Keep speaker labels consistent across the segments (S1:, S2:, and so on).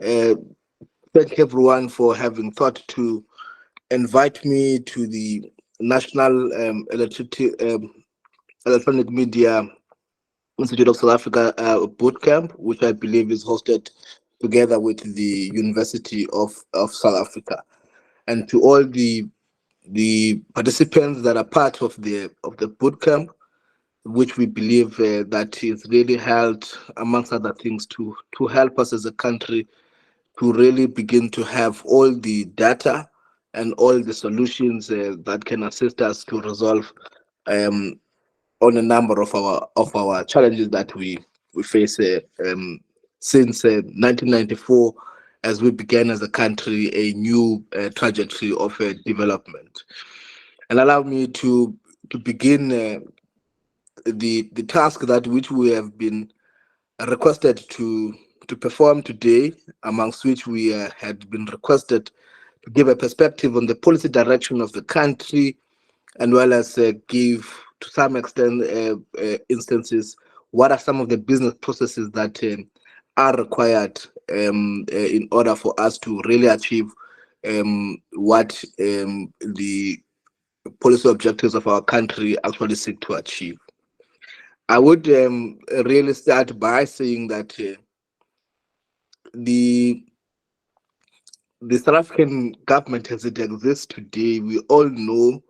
S1: Uh, Thank everyone for having thought to invite me to the National Electronic Media Institute of South Africa Bootcamp, which I believe is hosted together with the University of South Africa, and to all the participants that are part of the bootcamp, which we believe that is really held, amongst other things, to help us as a country to really begin to have all the data and all the solutions that can assist us to resolve um, on a number of our challenges that we face since 1994, as we began as a country a new trajectory of development. And allow me to begin the task that which we have been requested to perform today, amongst which we had been requested to give a perspective on the policy direction of the country, and well as give to some extent instances what are some of the business processes that are required in order for us to really achieve what the policy objectives of our country actually seek to achieve. I would really start by saying that the the South African government as it exists today, we all know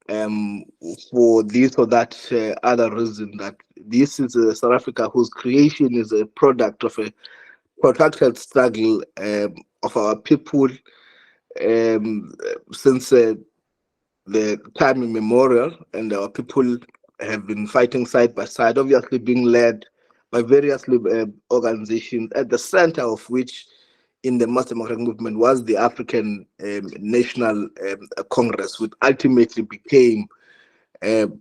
S1: um, for this or that other reason that this is a South Africa whose creation is a product of a protracted struggle of our people since the time immemorial, and our people have been fighting side by side, obviously being led by various organizations, at the center of which in the mass democratic movement was the African National Congress, which ultimately became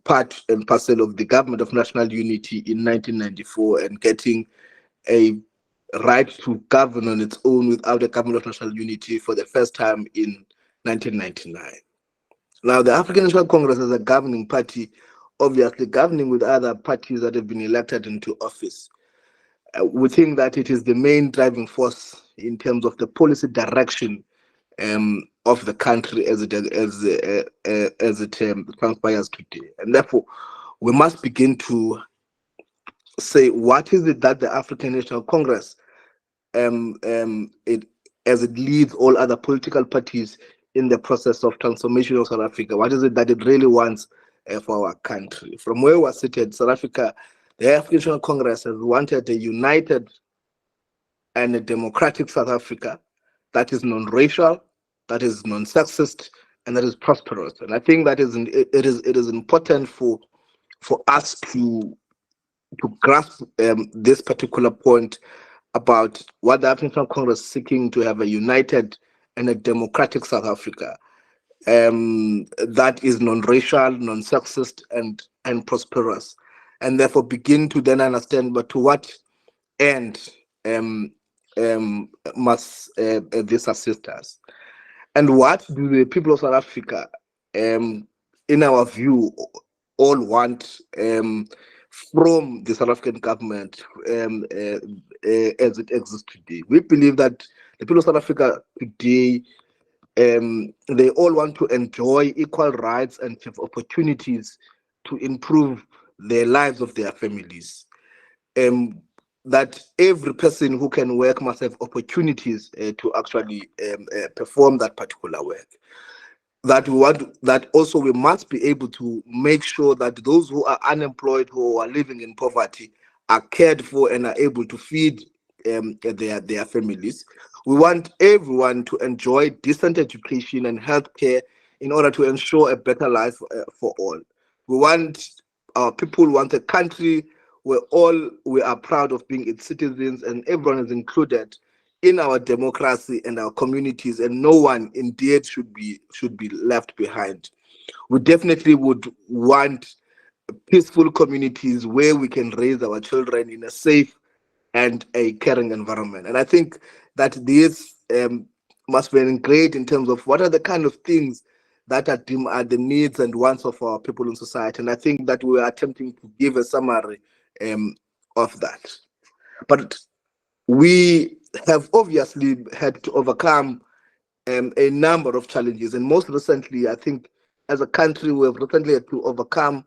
S1: part and parcel of the Government of National Unity in 1994, and getting a right to govern on its own without a Government of National Unity for the first time in 1999. Now, the African National Congress as a governing party, obviously governing with other parties that have been elected into office, we think that it is the main driving force in terms of the policy direction of the country as it transpires today, and therefore we must begin to say what is it that the African National Congress, it as it leads all other political parties in the process of transformation of South Africa, what is it that it really wants for our country? From where we're seated, South Africa, the African National Congress has wanted a united and a democratic South Africa that is non-racial, that is non-sexist, and that is prosperous. And I think that it is important for us to grasp this particular point about what the African National Congress is seeking to have: a united and a democratic South Africa that is non-racial, non-sexist, and prosperous, and therefore begin to then understand, but to what end um, must this assist us, and what do the people of South Africa, in our view, all want from the South African government as it exists today. We believe that the people of South Africa today, they all want to enjoy equal rights and have opportunities to improve the lives of their families. That every person who can work must have opportunities to actually perform that particular work. That also we must be able to make sure that those who are unemployed, who are living in poverty, are cared for and are able to feed their families. We want everyone to enjoy decent education and healthcare in order to ensure a better life for all. We want our people want a country where all we are proud of being its citizens, and everyone is included in our democracy and our communities, and no one indeed should be left behind. We definitely would want peaceful communities where we can raise our children in a safe and a caring environment. And I think that this must be great in terms of what are the kind of things that are the needs and wants of our people in society. And I think that we are attempting to give a summary of that. But we have obviously had to overcome a number of challenges. And most recently, I think as a country, we have recently had to overcome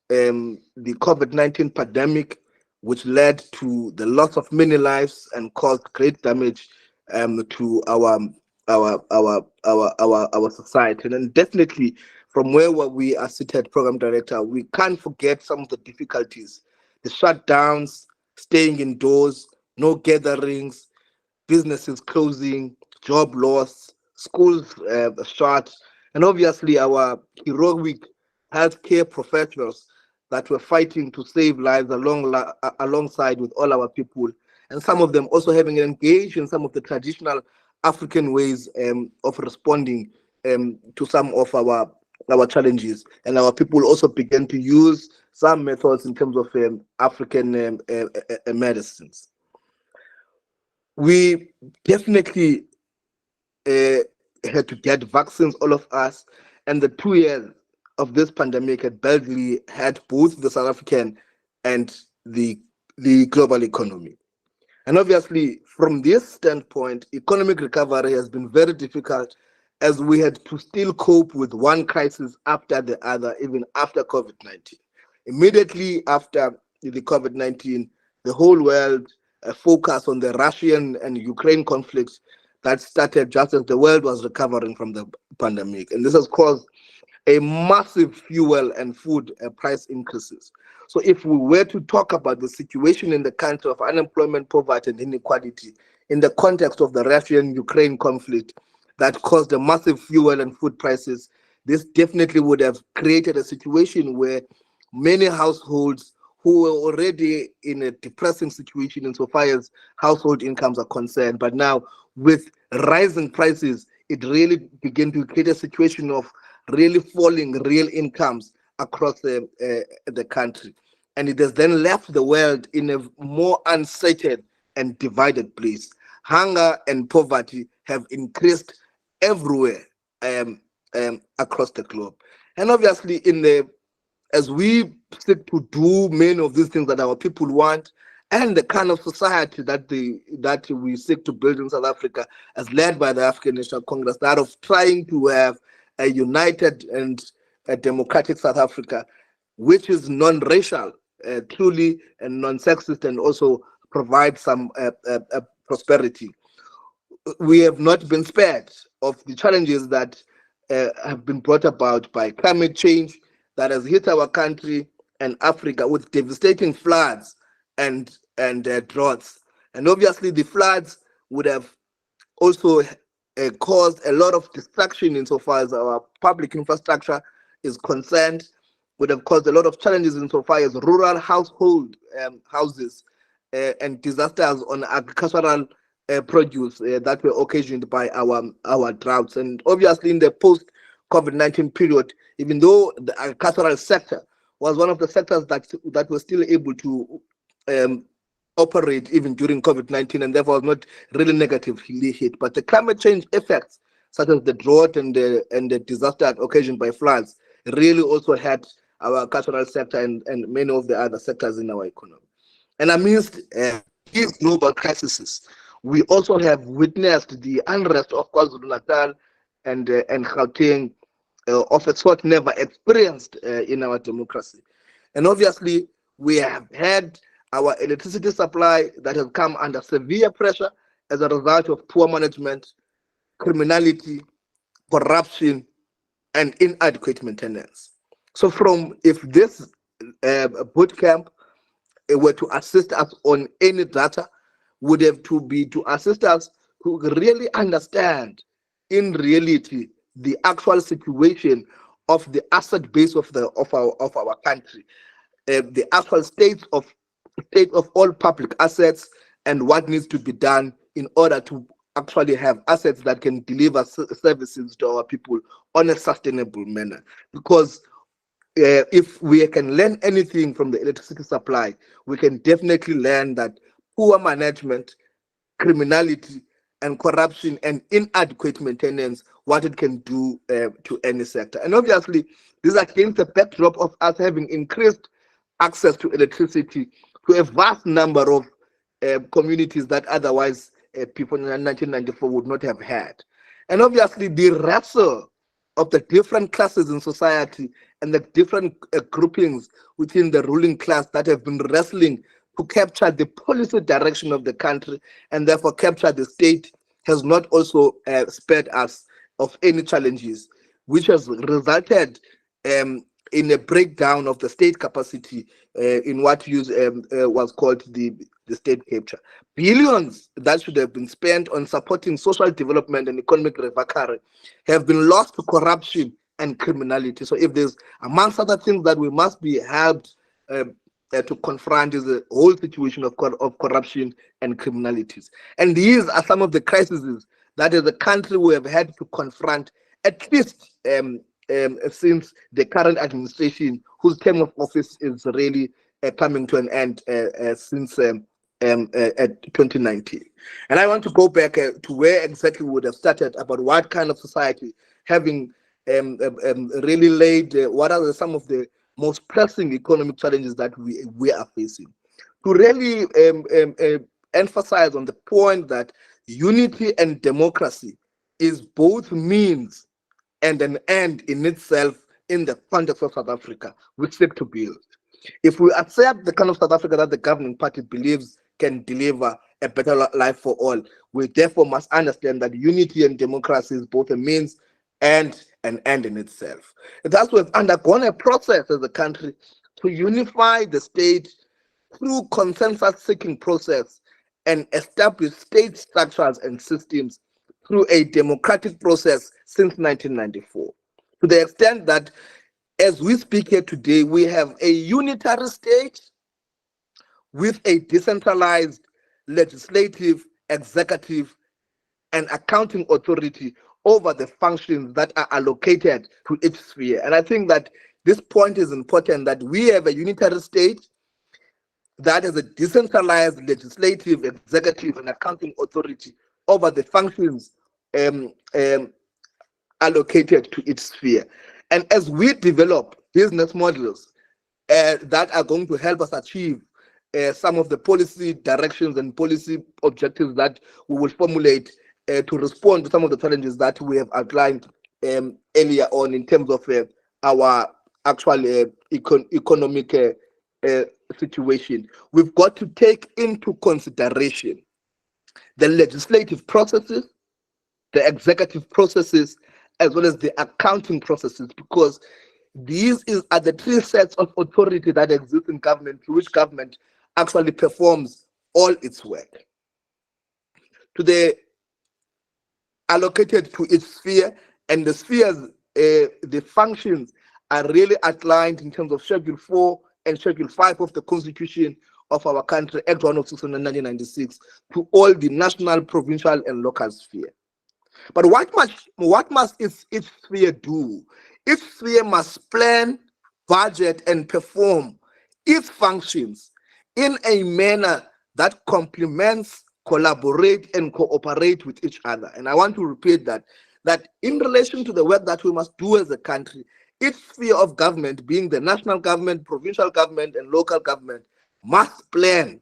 S1: the COVID-19 pandemic, which led to the loss of many lives and caused great damage to our society. And definitely, from where we are seated, program director, we can't forget some of the difficulties, the shutdowns, staying indoors, no gatherings, businesses closing, job loss, schools shut, and obviously our heroic healthcare professionals that were fighting to save lives alongside with all our people, and some of them also having engaged in some of the traditional African ways of responding to some of our challenges, and our people also began to use some methods in terms of African medicines. We definitely uh, had to get vaccines, all of us, and the 2 years of this pandemic had badly had both the South African and the global economy. And obviously, from this standpoint, economic recovery has been very difficult as we had to still cope with one crisis after the other, even after COVID 19. Immediately after the COVID 19, the whole world focused on the Russian and Ukraine conflicts that started just as the world was recovering from the pandemic. And this has caused a massive fuel and food price increases. So if we were to talk about the situation in the country of unemployment, poverty, and inequality in the context of the Russian-Ukraine conflict that caused a massive fuel and food prices, this definitely would have created a situation where many households who were already in a depressing situation insofar as household incomes are concerned, but now with rising prices, it really began to create a situation of really falling real incomes across the country. And it has then left the world in a more unsettled and divided place. Hunger and poverty have increased everywhere across the globe. And obviously, as we seek to do many of these things that our people want, and the kind of society that we seek to build in South Africa, as led by the African National Congress, that of trying to have a united and a democratic South Africa, which is non-racial, truly, and non-sexist, and also provide some prosperity. We have not been spared of the challenges that have been brought about by climate change that has hit our country and Africa with devastating floods and droughts. And obviously, the floods would have also caused a lot of destruction insofar as our public infrastructure is concerned, would have caused a lot of challenges insofar as rural houses and disasters on agricultural produce that were occasioned by our droughts. And obviously, in the post-COVID-19 period, even though the agricultural sector was one of the sectors that were still able to operate even during COVID-19 and therefore was not really negatively hit. But the climate change effects, such as the drought and the disaster occasioned by floods, really also had our cultural sector and many of the other sectors in our economy. And amidst these global crises, we also have witnessed the unrest of KwaZulu-Natal and Gauteng of a sort never experienced in our democracy. And obviously, we have had our electricity supply that has come under severe pressure as a result of poor management, criminality, corruption, and inadequate maintenance. So if this bootcamp were to assist us on any data, would have to be to assist us to really understand in reality the actual situation of the asset base of our country, the actual state of all public assets, and what needs to be done in order to actually have assets that can deliver services to our people on a sustainable manner. Because if we can learn anything from the electricity supply, we can definitely learn that poor management, criminality, and corruption and inadequate maintenance, what it can do to any sector. And obviously, this is against the backdrop of us having increased access to electricity to a vast number of communities that otherwise people in 1994 would not have had. And obviously, the wrestle of the different classes in society and the different groupings within the ruling class that have been wrestling to capture the policy direction of the country and therefore capture the state has not also spared us of any challenges, which has resulted in a breakdown of the state capacity in what was called the state capture. Billions that should have been spent on supporting social development and economic recovery have been lost to corruption and criminality. So if there's, amongst other things that we must be helped to confront, is the whole situation of corruption and criminalities. And these are some of the crises that as a country we have had to confront, at least since the current administration, whose term of office is really coming to an end since 2019. And I want to go back to where exactly we would have started, about what kind of society, having really laid what are some of the most pressing economic challenges that we are facing, to really emphasize on the point that unity and democracy is both means and an end in itself in the context of South Africa we seek to build. If we accept the kind of South Africa that the governing party believes can deliver a better life for all, we therefore must understand that unity and democracy is both a means and an end in itself. And thus we've undergone a process as a country to unify the state through consensus-seeking process and establish state structures and systems through a democratic process since 1994. To the extent that as we speak here today, we have a unitary state with a decentralized legislative, executive, and accounting authority over the functions that are allocated to each sphere. And I think that this point is important, that we have a unitary state that has a decentralized legislative, executive, and accounting authority over the functions allocated to each sphere. And as we develop business models that are going to help us achieve some of the policy directions and policy objectives that we will formulate to respond to some of the challenges that we have outlined earlier on in terms of our actual economic situation, we've got to take into consideration the legislative processes, the executive processes, as well as the accounting processes, because these are the three sets of authority that exist in government, through which government actually performs all its work. To the allocated to each sphere, and the spheres, the functions are really outlined in terms of Schedule 4 and Schedule 5 of the Constitution of our country, Act 106 of 1996, to all the national, provincial, and local sphere. But what must each sphere do? Each sphere must plan, budget, and perform its functions in a manner that complements, collaborate, and cooperate with each other. And I want to repeat that in relation to the work that we must do as a country, each sphere of government, being the national government, provincial government, and local government, must plan,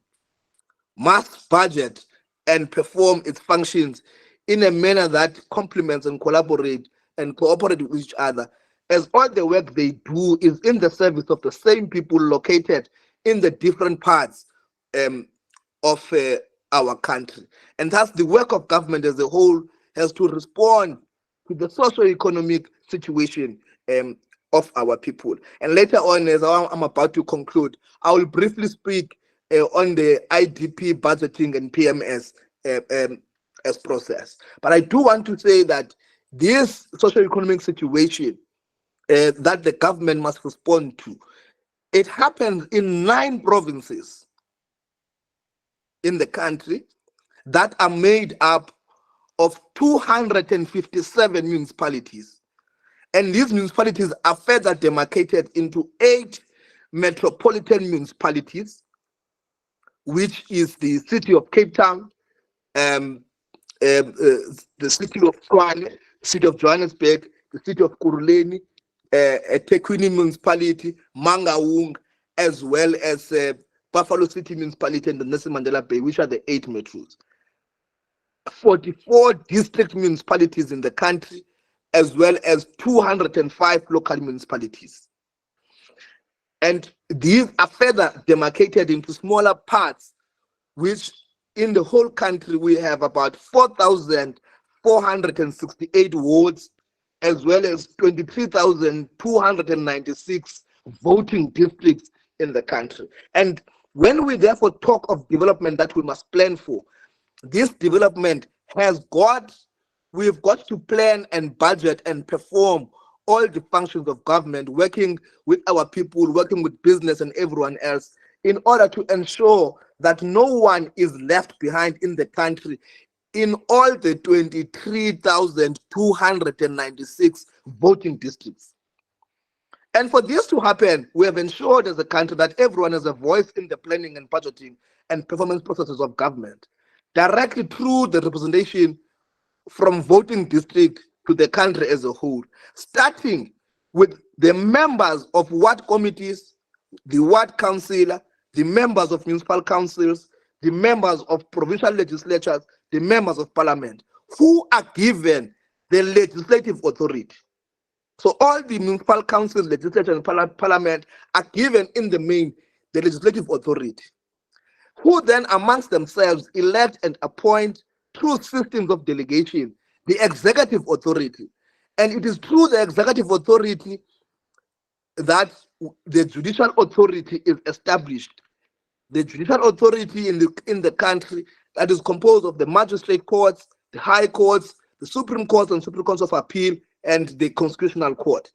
S1: must budget, and perform its functions in a manner that complements and collaborate and cooperate with each other, as all the work they do is in the service of the same people located in the different parts of our country. And thus the work of government as a whole has to respond to the socio-economic situation of our people. And later on, as I'm about to conclude, I will briefly speak on the IDP budgeting and PMS as process. But I do want to say that this socio-economic situation that the government must respond to, it happens in 9 provinces in the country that are made up of 257 municipalities. And these municipalities are further demarcated into 8 metropolitan municipalities, which is the city of Cape Town, the city of Tshwane, the city of Johannesburg, the city of Kuruleni, eThekwini municipality, Mangaung, as well as Buffalo City municipality and the Nelson Mandela Bay, which are the 8 metros. 44 district municipalities in the country, as well as 205 local municipalities. And these are further demarcated into smaller parts, which in the whole country we have about 4,468 wards, as well as 23,296 voting districts in the country. And when we therefore talk of development that we must plan for, this development we've got to plan and budget and perform all the functions of government, working with our people, working with business and everyone else, in order to ensure that no one is left behind in the country in all the 23,296 voting districts. And for this to happen, we have ensured as a country that everyone has a voice in the planning and budgeting and performance processes of government, directly through the representation from voting district to the country as a whole, starting with the members of ward committees, the ward councillor, the members of municipal councils, the members of provincial legislatures, the members of parliament, who are given the legislative authority. So all the municipal councils, legislature, and parliament are given in the main the legislative authority, who then amongst themselves elect and appoint through systems of delegation the executive authority. And it is through the executive authority that the judicial authority is established. The judicial authority in the country that is composed of the magistrate courts, the high courts, the Supreme Court and Supreme Court of Appeal, and the Constitutional Court.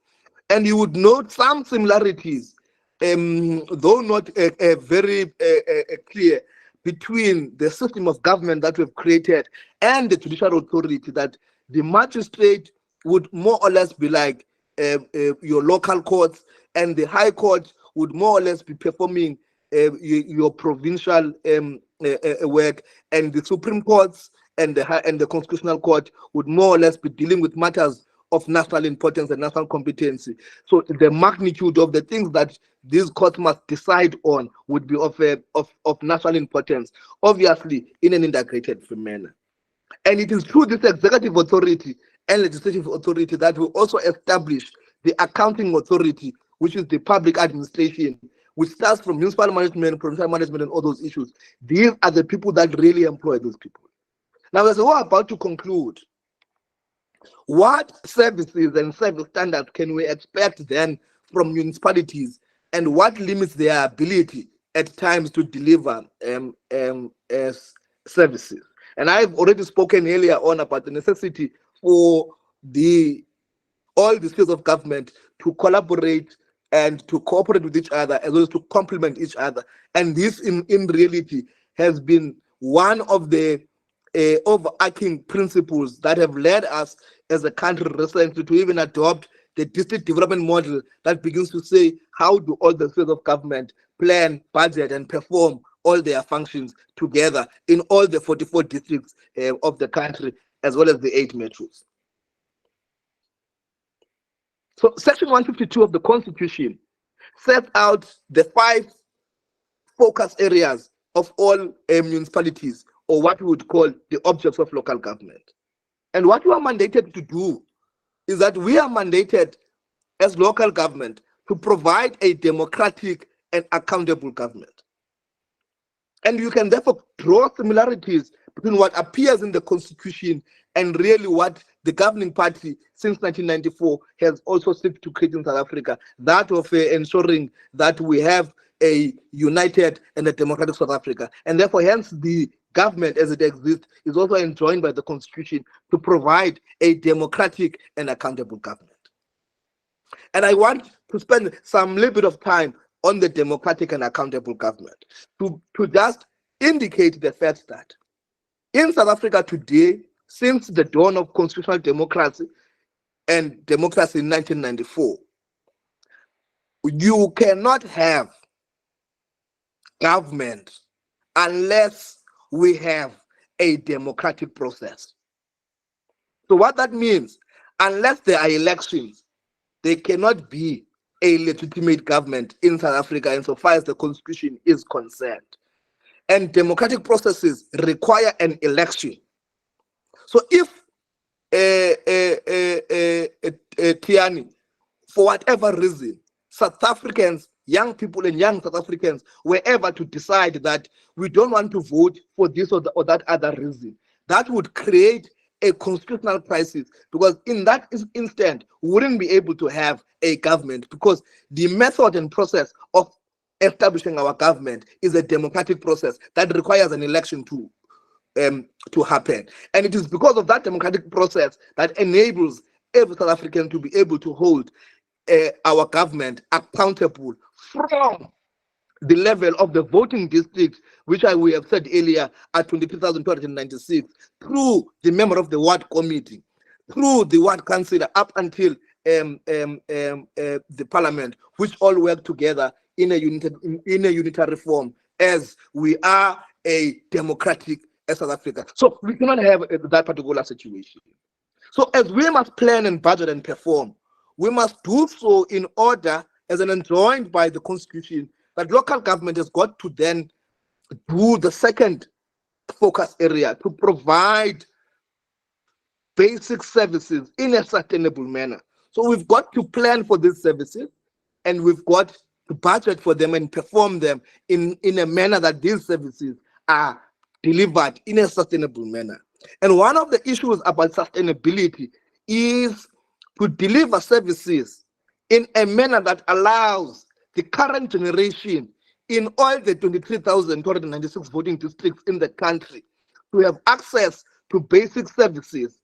S1: And you would note some similarities, though not very clear, between the system of government that we've created and the judicial authority, that the magistrate would more or less be like your local courts, and the high court would more or less be performing your provincial work, and the Supreme Courts and the Constitutional Court would more or less be dealing with matters of national importance and national competency. So the magnitude of the things that these courts must decide on would be of national importance, obviously in an integrated manner. And it is through this executive authority and legislative authority that we also establish the accounting authority, which is the public administration, which starts from municipal management, provincial management, and all those issues. These are the people that really employ those people. Now, as we're about to conclude, what services and service standards can we expect then from municipalities, and what limits their ability at times to deliver services? And I've already spoken earlier on about the necessity for all the spheres of government to collaborate and to cooperate with each other, as well as to complement each other. And this, in reality, has been one of the overarching principles that have led us as a country recently to even adopt the district development model that begins to say, how do all the spheres of government plan, budget, and perform all their functions together in all the 44 districts of the country, as well as the 8 metros. So Section 152 of the Constitution sets out the 5 focus areas of all municipalities, or what we would call the objects of local government. And what we are mandated to do is that we are mandated as local government to provide a democratic and accountable government. And you can therefore draw similarities between what appears in the Constitution and really what the governing party since 1994 has also sought to create in South Africa, that of ensuring that we have a united and a democratic South Africa. And therefore, hence, the government as it exists is also enjoined by the Constitution to provide a democratic and accountable government. And I want to spend some little bit of time on the democratic and accountable government to just indicate the fact that in South Africa today, since the dawn of constitutional democracy and democracy in 1994, you cannot have government unless we have a democratic process. So what that means, unless there are elections, there cannot be a legitimate government in South Africa insofar as the Constitution is concerned. And democratic processes require an election. So if Tiani, for whatever reason, South Africans, young people and young South Africans were ever to decide that we don't want to vote for this or that other reason, that would create a constitutional crisis, because in that instant, we wouldn't be able to have a government, because the method and process of establishing our government is a democratic process that requires an election to happen. And it is because of that democratic process that enables every South African to be able to hold our government accountable from the level of the voting districts, which we have said earlier are 23,296, through the member of the ward committee, through the ward councillor, up until the parliament, which all work together in a unitary form, as we are a democratic South Africa. So we cannot have that particular situation. So as we must plan and budget and perform, we must do so in order, as enjoined by the Constitution, that local government has got to then do the second focus area, to provide basic services in a sustainable manner. So we've got to plan for these services, and we've got to budget for them and perform them in a manner that these services are delivered in a sustainable manner. And one of the issues about sustainability is to deliver services in a manner that allows the current generation in all the 23,296 voting districts in the country to have access to basic services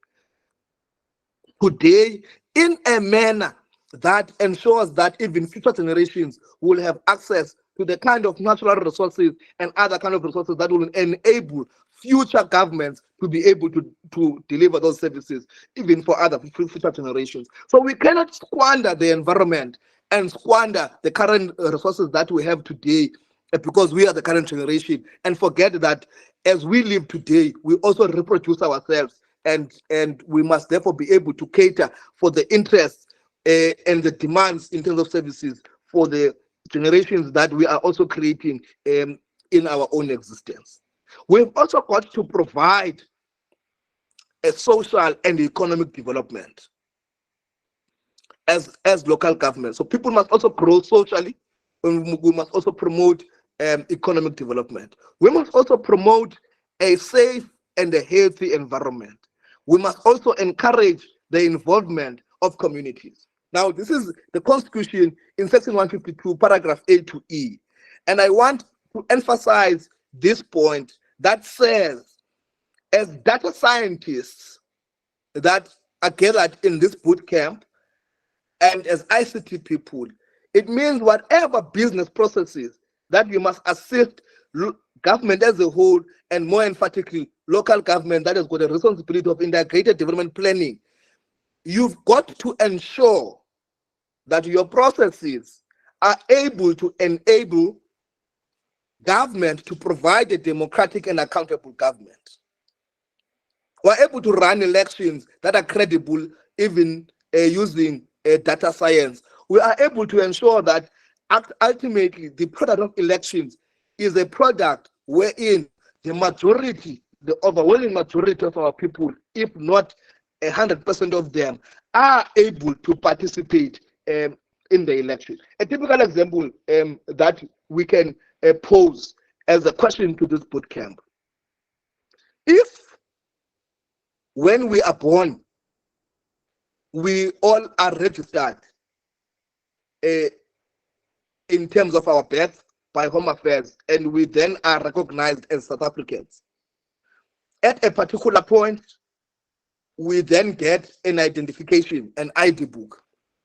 S1: today in a manner that ensures that even future generations will have access to the kind of natural resources and other kind of resources that will enable future governments to be able to deliver those services, even for other future generations. So we cannot squander the environment and squander the current resources that we have today, because we are the current generation, and forget that as we live today, we also reproduce ourselves, and we must therefore be able to cater for the interests and the demands in terms of services for the generations that we are also creating in our own existence. We've also got to provide a social and economic development as local government. So people must also grow socially, and we must also promote economic development. We must also promote a safe and a healthy environment. We must also encourage the involvement of communities. Now, this is the Constitution in section 152, paragraph A to E. And I want to emphasize this point that says, as data scientists that are gathered in this boot camp, and as ICT people, it means whatever business processes that you must assist government as a whole, and more emphatically, local government that has got a responsibility of integrated development planning, you've got to ensure that your processes are able to enable government to provide a democratic and accountable government. We're able to run elections that are credible, even using data science. We are able to ensure that ultimately the product of elections is a product wherein the majority, the overwhelming majority of our people, if not 100% of them, are able to participate in the election. A typical example that we can pose as a question to this boot camp: if when we are born, we all are registered in terms of our birth by Home Affairs, and we then are recognized as South Africans, at a particular point, we then get an identification, an ID book,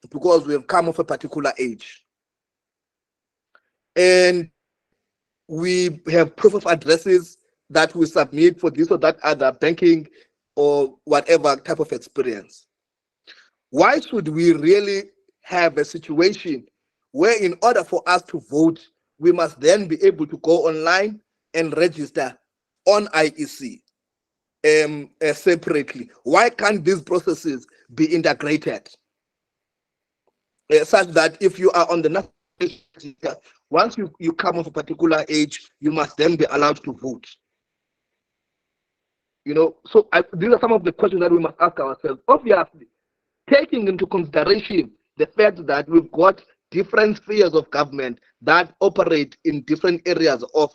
S1: because we have come of a particular age. And we have proof of addresses that we submit for this or that other banking or whatever type of experience. Why should we really have a situation where, in order for us to vote, we must then be able to go online and register on IEC separately? Why can't these processes be integrated such that if you are on the national register, once you come of a particular age, you must then be allowed to vote? So these are some of the questions that we must ask ourselves. Obviously, taking into consideration the fact that we've got different spheres of government that operate in different areas of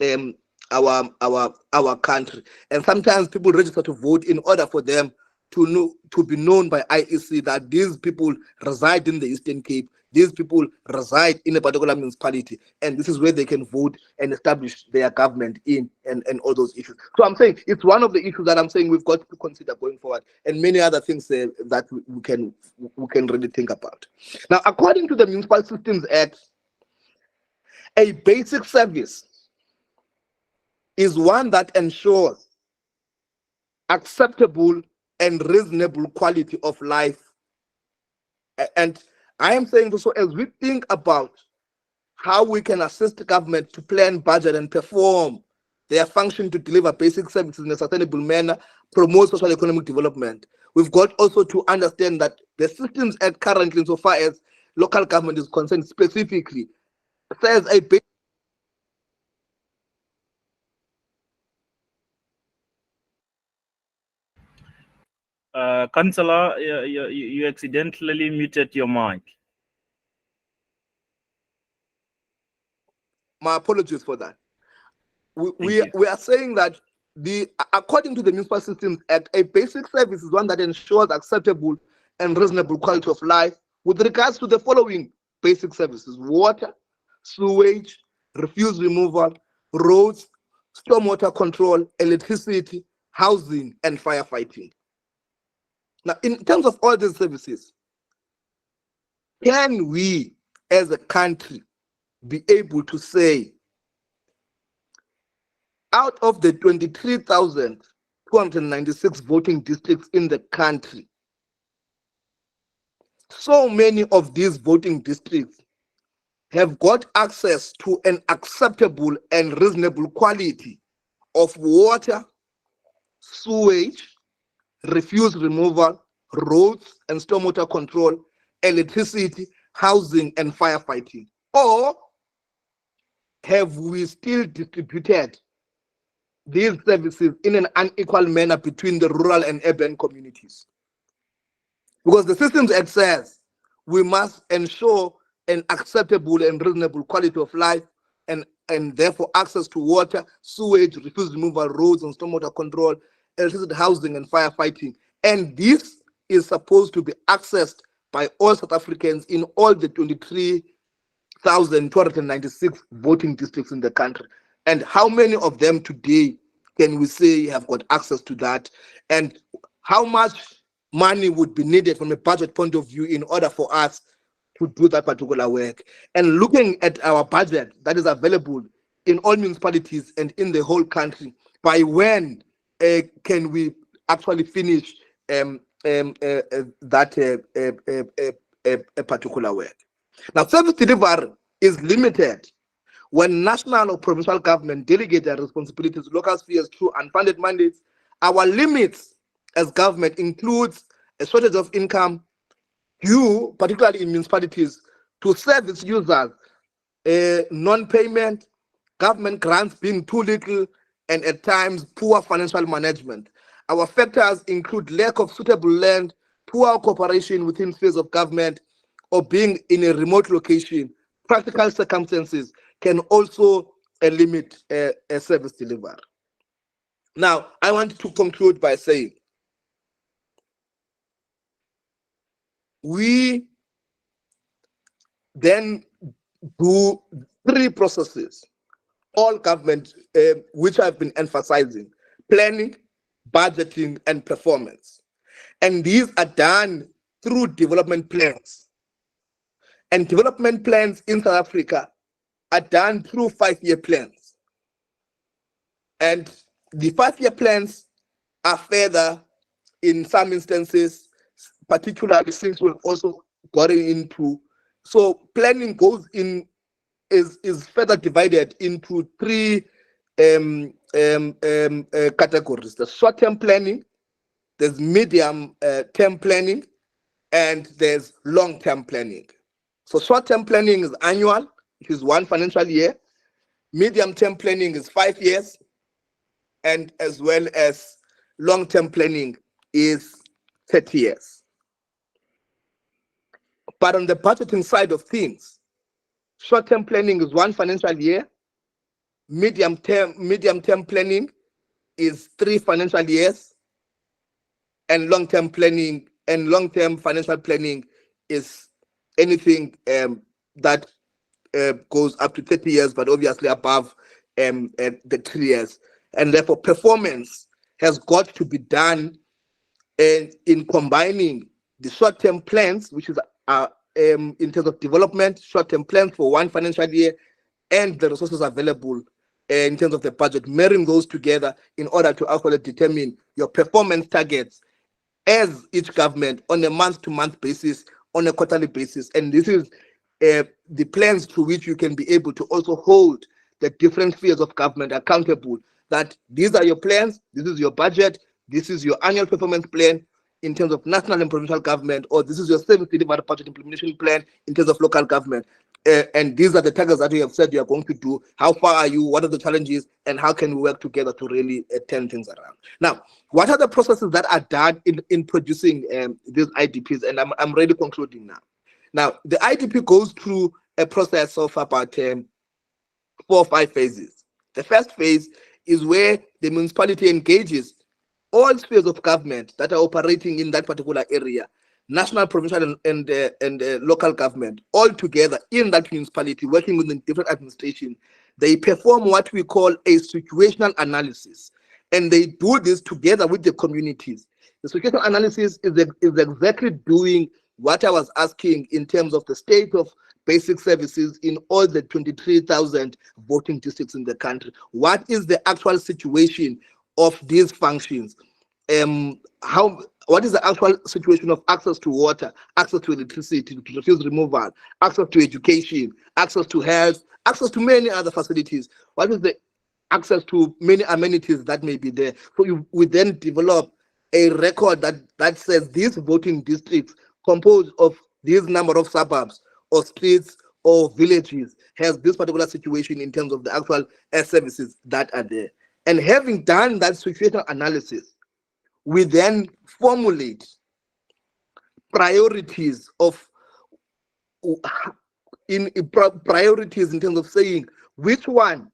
S1: um, our country, and sometimes people register to vote in order for them to be known by IEC that these people reside in the Eastern Cape, these people reside in a particular municipality, and this is where they can vote and establish their government in, and all those issues. So I'm saying it's one of the issues that I'm saying we've got to consider going forward, and many other things that we can really think about. Now, according to the Municipal Systems Act, a basic service is one that ensures acceptable and reasonable quality of life. And I am saying this, so as we think about how we can assist government to plan, budget, and perform their function to deliver basic services in a sustainable manner, promote social economic development, we've got also to understand that the Systems Act currently, insofar as local government is concerned specifically, says a basic
S2: Councillor, you accidentally muted your mic.
S1: My apologies for that. We are saying that according to the Municipal Systems Act, a basic service is one that ensures acceptable and reasonable quality of life with regards to the following basic services: water, sewage, refuse removal, roads, stormwater control, electricity, housing, and firefighting. Now, in terms of all these services, can we as a country be able to say, out of the 23,296 voting districts in the country, so many of these voting districts have got access to an acceptable and reasonable quality of water, sewage, refuse removal, roads and stormwater control, electricity, housing, and firefighting? Or have we still distributed these services in an unequal manner between the rural and urban communities? Because the Systems Act says we must ensure an acceptable and reasonable quality of life, and therefore access to water, sewage, refuse removal, roads and stormwater control, electricity, housing, and firefighting. And this is supposed to be accessed by all South Africans in all the 23,296 voting districts in the country. And how many of them today can we say have got access to that? And how much money would be needed from a budget point of view in order for us to do that particular work? And looking at our budget that is available in all municipalities and in the whole country, by when can we actually finish that particular work? Now, service delivery is limited when national or provincial government delegate their responsibilities to local spheres through unfunded mandates. Our limits as government includes a shortage of income due, particularly in municipalities, to service users, non-payment, government grants being too little, and at times poor financial management. Our factors include lack of suitable land, poor cooperation within spheres of government, or being in a remote location. Practical circumstances can also limit a service delivery. Now, I want to conclude by saying we then do three processes, all government, which I've been emphasizing: planning, budgeting, and performance. And these are done through development plans. And development plans in South Africa are done through 5-year plans. And the 5-year plans are further, in some instances, particularly since we've also got into, so planning goes in, is further divided into three categories: the short-term planning, there's medium-term planning, and there's long-term planning. So short-term planning is annual, it is 1 financial year. Medium-term planning is 5 years, and as well as long-term planning is 30 years. But on the budgeting side of things, short-term planning is 1 financial year, medium-term planning is 3 financial years, and long-term planning and long-term financial planning is anything that goes up to 30 years, but obviously above the 3 years. And therefore, performance has got to be done in combining the short-term plans, which is in terms of development, short-term plans for 1 financial year, and the resources available in terms of the budget, marrying those together in order to actually determine your performance targets as each government on a month-to-month basis, on a quarterly basis. And this is the plans through which you can be able to also hold the different spheres of government accountable, that these are your plans, this is your budget, this is your annual performance plan in terms of national and provincial government, or this is your service delivery budget implementation plan in terms of local government. And these are the targets that you have said you are going to do. How far are you? What are the challenges? And how can we work together to really turn things around? Now, what are the processes that are done in producing these IDPs? And I'm really concluding now. Now, the IDP goes through a process of about 4 or 5 phases. The first phase is where the municipality engages all spheres of government that are operating in that particular area, national, provincial, and local government, all together in that municipality, working within different administration. They perform what we call a situational analysis, and they do this together with the communities. The situational analysis is exactly doing what I was asking in terms of the state of basic services in all the 23,000 voting districts in the country. What is the actual situation of these functions? What is the actual situation of access to water, access to electricity, to refuse removal, access to education, access to health, access to many other facilities? What is the access to many amenities that may be there? So we then develop a record that says these voting districts composed of this number of suburbs or streets or villages has this particular situation in terms of the actual services that are there. And having done that situational analysis, we then formulate priorities priorities in terms of saying which one,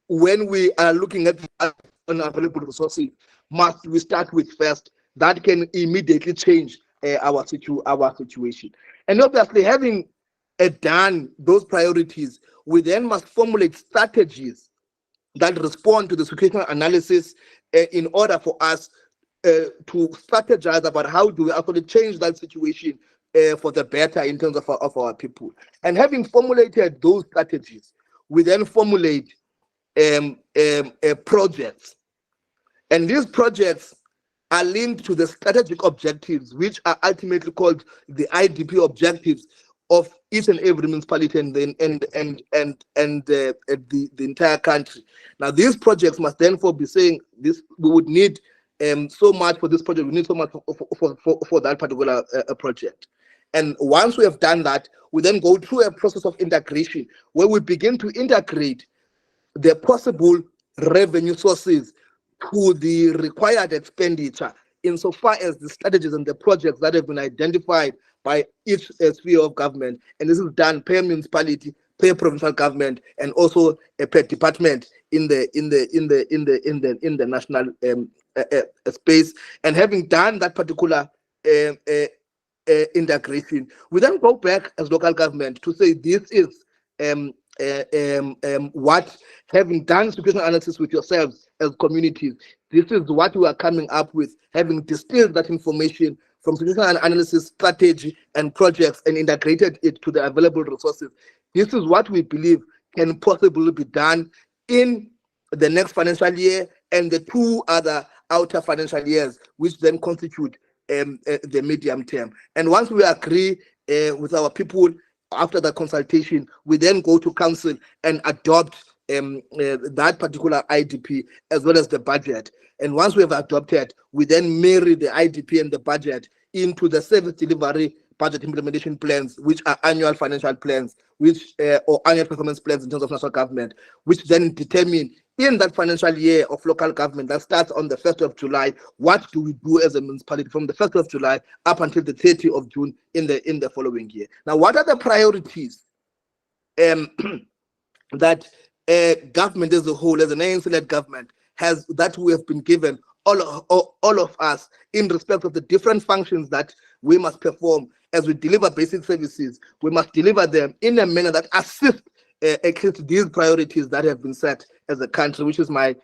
S1: when we are looking at unavailable resources, must we start with first, that can immediately change our situation. And obviously, having done those priorities, we then must formulate strategies that respond to the situational analysis in order for us to strategize about how do we actually change that situation for the better in terms of our people. And having formulated those strategies, we then formulate projects. And these projects are linked to the strategic objectives, which are ultimately called the IDP objectives of each and every municipality and the entire country. Now, these projects must therefore be saying this: we would need so much for this project, we need so much for that particular project. And once we have done that, we then go through a process of integration where we begin to integrate the possible revenue sources to the required expenditure insofar as the strategies and the projects that have been identified by each sphere of government. And this is done per municipality, per provincial government, and also per department in the national space. And having done that particular integration, we then go back as local government to say this is what, having done situational analysis with yourselves as communities, this is what we are coming up with, having distilled that information from situational analysis, strategy, and projects, and integrated it to the available resources. This is what we believe can possibly be done in the next financial year and the 2 other outer financial years, which then constitute the medium term. And once we agree with our people, after the consultation, we then go to council and adopt that particular IDP as well as the budget. And once we have adopted, we then marry the IDP and the budget into the service delivery budget implementation plans, which are annual financial plans, which or annual performance plans in terms of national government, which then determine in that financial year of local government that starts on the 1st of July, what do we do as a municipality from the 1st of July up until the 30th of June in the following year. Now, what are the priorities that government as a whole, as an ANC-led government, has, that we have been given, all of us, in respect of the different functions that we must perform as we deliver basic services? We must deliver them in a manner that assists against these priorities that have been set as a country, which is my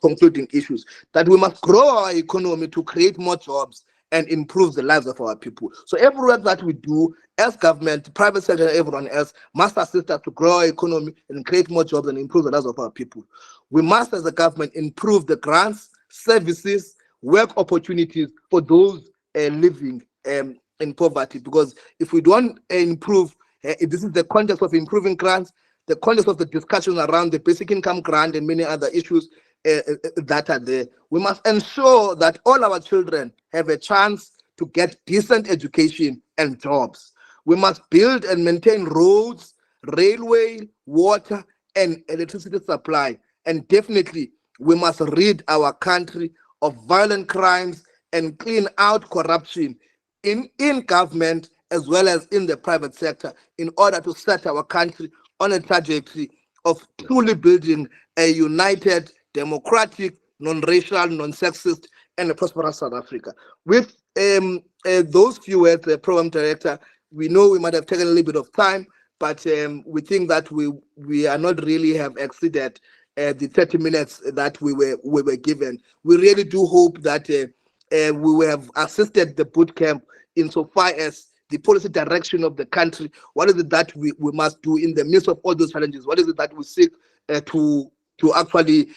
S1: concluding issues. That we must grow our economy to create more jobs and improve the lives of our people. So every work that we do as government, private sector, and everyone else must assist us to grow our economy and create more jobs and improve the lives of our people. We must, as a government, improve the grants, services, work opportunities for those living in poverty. Because if we don't improve, this is the context of improving grants, the context of the discussion around the basic income grant and many other issues that are there. We must ensure that all our children have a chance to get decent education and jobs. We must build and maintain roads, railway, water, and electricity supply. And definitely, we must rid our country of violent crimes and clean out corruption in government as well as in the private sector, in order to set our country on a trajectory of truly building a united, democratic, non-racial, non-sexist, and a prosperous South Africa. With those few words, Program Director, we know we might have taken a little bit of time, but we think that we are not really have exceeded the 30 minutes that we were given. We really do hope that we will have assisted the bootcamp insofar as the policy direction of the country. What is it that we must do in the midst of all those challenges? What is it that we seek to actually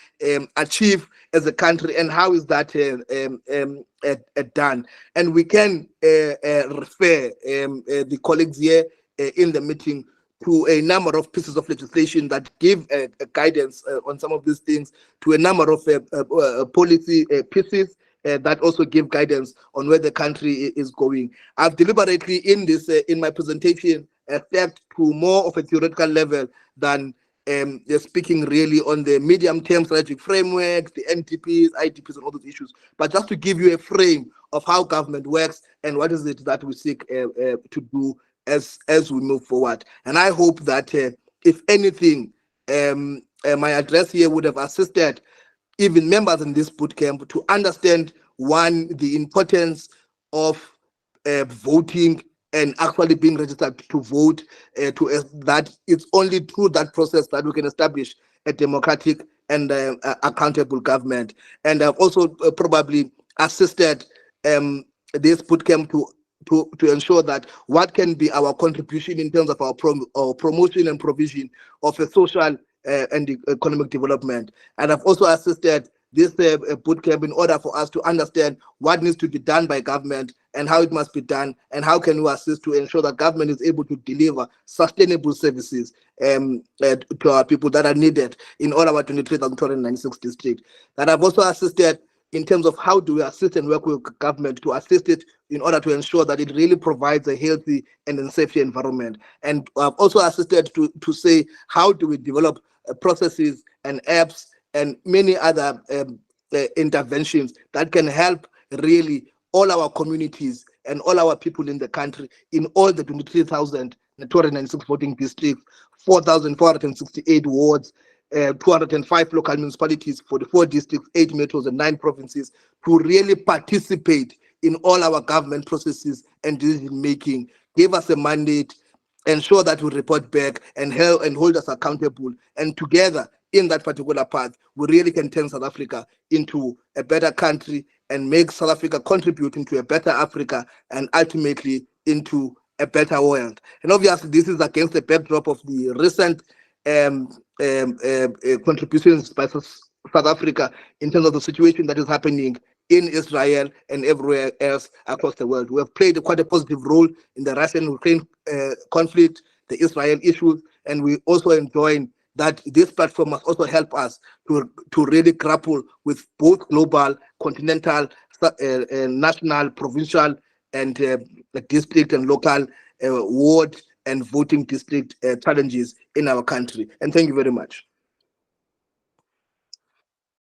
S1: achieve as a country, and how is that done? And we can refer the colleagues here in the meeting to a number of pieces of legislation that give guidance on some of these things, to a number of policy pieces that also give guidance on where the country is going. I've deliberately in this in my presentation stepped to more of a theoretical level than they're speaking really on the medium-term strategic framework, the NTPs, ITPs, and all those issues, but just to give you a frame of how government works and what is it that we seek to do as we move forward. And I hope that if anything, my address here would have assisted even members in this bootcamp to understand, one, the importance of voting and actually being registered to vote, that it's only through that process that we can establish a democratic and accountable government. And I've also probably assisted this bootcamp to ensure that what can be our contribution in terms of our promotion and provision of a social and economic development. And I've also assisted this bootcamp in order for us to understand what needs to be done by government and how it must be done, and how can we assist to ensure that government is able to deliver sustainable services to our people that are needed in all our 23,296 districts. That I've also assisted in terms of how do we assist and work with government to assist it in order to ensure that it really provides a healthy and a safe environment. And I've also assisted to say, how do we develop processes and apps and many other interventions that can help really all our communities and all our people in the country in all the 23,296 voting districts, 4,468 wards, 205 local municipalities, 44 districts, 8 metros, and 9 provinces, to really participate in all our government processes and decision making. Give us a mandate, ensure that we report back, and help and hold us accountable. And together, in that particular path, we really can turn South Africa into a better country and make South Africa contribute into a better Africa and ultimately into a better world. And obviously, this is against the backdrop of the recent contributions by South Africa in terms of the situation that is happening in Israel and everywhere else across the world. We have played quite a positive role in the Russian-Ukraine conflict, the Israel issues, and we also enjoy that this platform must also help us to really grapple with both global, continental, national, provincial and district and local ward and voting district challenges in our country. And thank you very much.